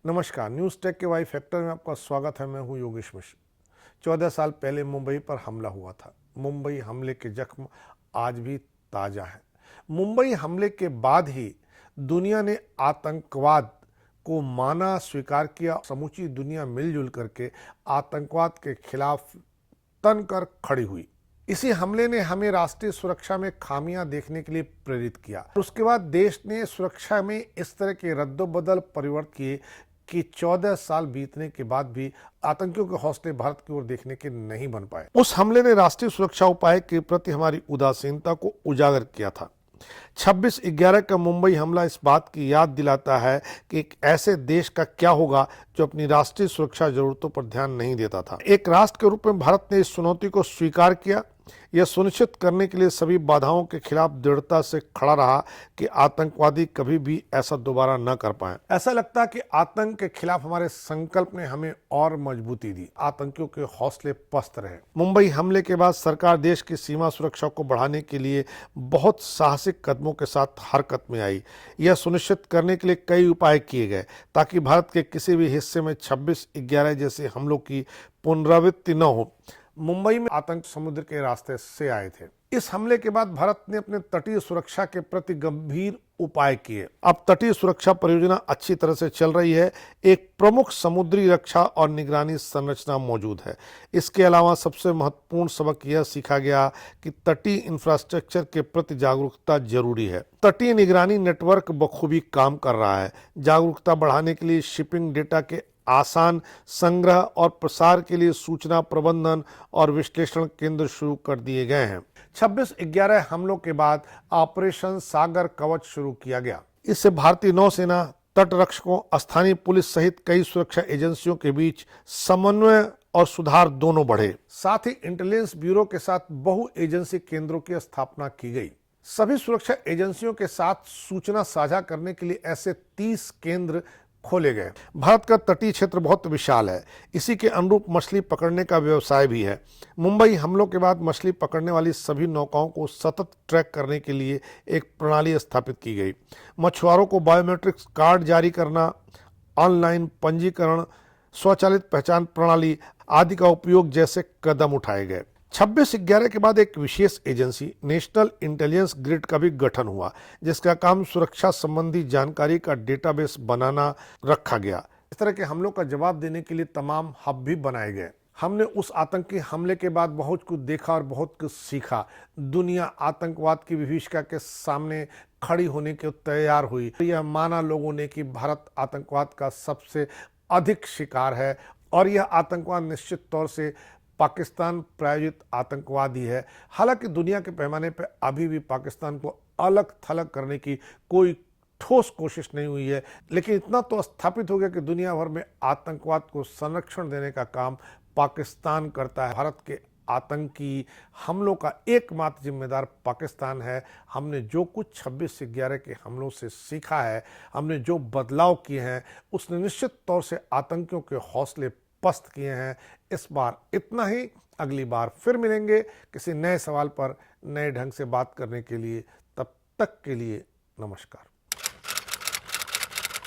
नमस्कार, news take के Y factor में आपका स्वागत है। मैं हूं योगेश मिश्र। 14 साल पहले मुंबई पर हमला हुआ था। मुंबई हमले के जख्म आज भी ताज़ा हैं। मुंबई हमले के बाद ही दुनिया ने आतंकवाद को माना, स्वीकार किया। समूची दुनिया मिलजुल करके आतंकवाद के खिलाफ तनकर खड़ी हुई। इसी हमले ने हमें राष्ट्रीय सुरक्षा में खामियां देखने के लिए प्रेरित किया। उसके बाद देश ने सुरक्षा में इस तरह के रद्दोबदल परिवर्तन किए कि 14 साल बीतने के बाद भी आतंकियों के हौसले भारत की ओर देखने के नहीं बन पाए। उस हमले ने राष्ट्रीय सुरक्षा उपाय के प्रति हमारी उदासीनता को उजागर किया था। 26/11 का मुंबई हमला इस बात की याद दिलाता है कि एक ऐसे देश का क्या होगा जो अपनी राष्ट्रीय सुरक्षा जरूरतों पर ध्यान नहीं देता था। एक राष्ट्र के रूप में भारत ने इस चुनौती को स्वीकार किया। यह सुनिश्चित करने के लिए सभी बाधाओं के खिलाफ दृढ़ता से खड़ा रहा कि आतंकवादी कभी भी ऐसा दोबारा न कर पाए। ऐसा लगता है कि आतंक के खिलाफ हमारे संकल्प ने हमें और मजबूती दी। आतंकियों के हौसले पस्त रहे। मुंबई हमले के बाद सरकार देश की सीमा सुरक्षा को बढ़ाने के लिए बहुत साहसिक कदमों के साथ हरकत में आई। यह सुनिश्चित करने के लिए कई उपाय किए गए ताकि भारत के किसी भी हिस्से में 26/11 जैसे हमलों की पुनरावृत्ति न हो। मुंबई में आतंक समुद्र के रास्ते से आए थे। इस हमले के बाद भारत ने अपने तटीय सुरक्षा के प्रति गंभीर उपाय किए। अब तटीय सुरक्षा परियोजना अच्छी तरह से चल रही है। एक प्रमुख समुद्री रक्षा और निगरानी संरचना मौजूद है। इसके अलावा सबसे महत्वपूर्ण सबक यह सीखा गया कि तटीय इंफ्रास्ट्रक्चर के प्रति जागरूकता जरूरी है। तटीय निगरानी नेटवर्क बखूबी काम कर रहा है। जागरूकता बढ़ाने के लिए शिपिंग डेटा के आसान संग्रह और प्रसार के लिए सूचना प्रबंधन और विश्लेषण केंद्र शुरू कर दिए गए हैं। 26/11 हमलों के बाद ऑपरेशन सागर कवच शुरू किया गया। इससे भारतीय नौसेना, तटरक्षकों, स्थानीय पुलिस सहित कई सुरक्षा एजेंसियों के बीच समन्वय और सुधार दोनों बढ़े। साथ ही इंटेलिजेंस ब्यूरो के साथ बहु एजेंसी केंद्रों की स्थापना की गई। सभी सुरक्षा एजेंसियों के साथ सूचना साझा करने के लिए ऐसे 30 केंद्र खोले गए। भारत का तटीय क्षेत्र बहुत विशाल है। इसी के अनुरूप मछली पकड़ने का व्यवसाय भी है। मुंबई हमलों के बाद मछली पकड़ने वाली सभी नौकाओं को सतत ट्रैक करने के लिए एक प्रणाली स्थापित की गई। मछुआरों को बायोमेट्रिक्स कार्ड जारी करना, ऑनलाइन पंजीकरण, स्वचालित पहचान प्रणाली आदि का उपयोग जैसे कदम उठाए गए। 26/11 के बाद एक विशेष एजेंसी नेशनल इंटेलिजेंस ग्रिड का भी गठन हुआ, जिसका काम सुरक्षा संबंधी जानकारी का डेटाबेस बनाना रखा गया। इस तरह के हमलों का जवाब देने के लिए तमाम हब भी बनाए गए। हमने उस आतंकी हमले के बाद बहुत कुछ देखा और बहुत कुछ सीखा। दुनिया आतंकवाद की विभीषिका के सामने खड़ी होने के तैयार हुई। यह माना लोगों ने कि भारत आतंकवाद का सबसे अधिक शिकार है और यह आतंकवाद निश्चित तौर से पाकिस्तान प्रायोजित आतंकवादी है। हालांकि दुनिया के पैमाने पर अभी भी पाकिस्तान को अलग थलग करने की कोई ठोस कोशिश नहीं हुई है, लेकिन इतना तो स्थापित हो गया कि दुनिया भर में आतंकवाद को संरक्षण देने का काम पाकिस्तान करता है। भारत के आतंकी हमलों का एकमात्र जिम्मेदार पाकिस्तान है। हमने जो कुछ 26/11 के हमलों से सीखा है, हमने जो बदलाव किए हैं, उसने निश्चित तौर से आतंकियों के हौसले पस्त किए हैं। इस बार इतना ही। अगली बार फिर मिलेंगे किसी नए सवाल पर नए ढंग से बात करने के लिए। तब तक के लिए नमस्कार।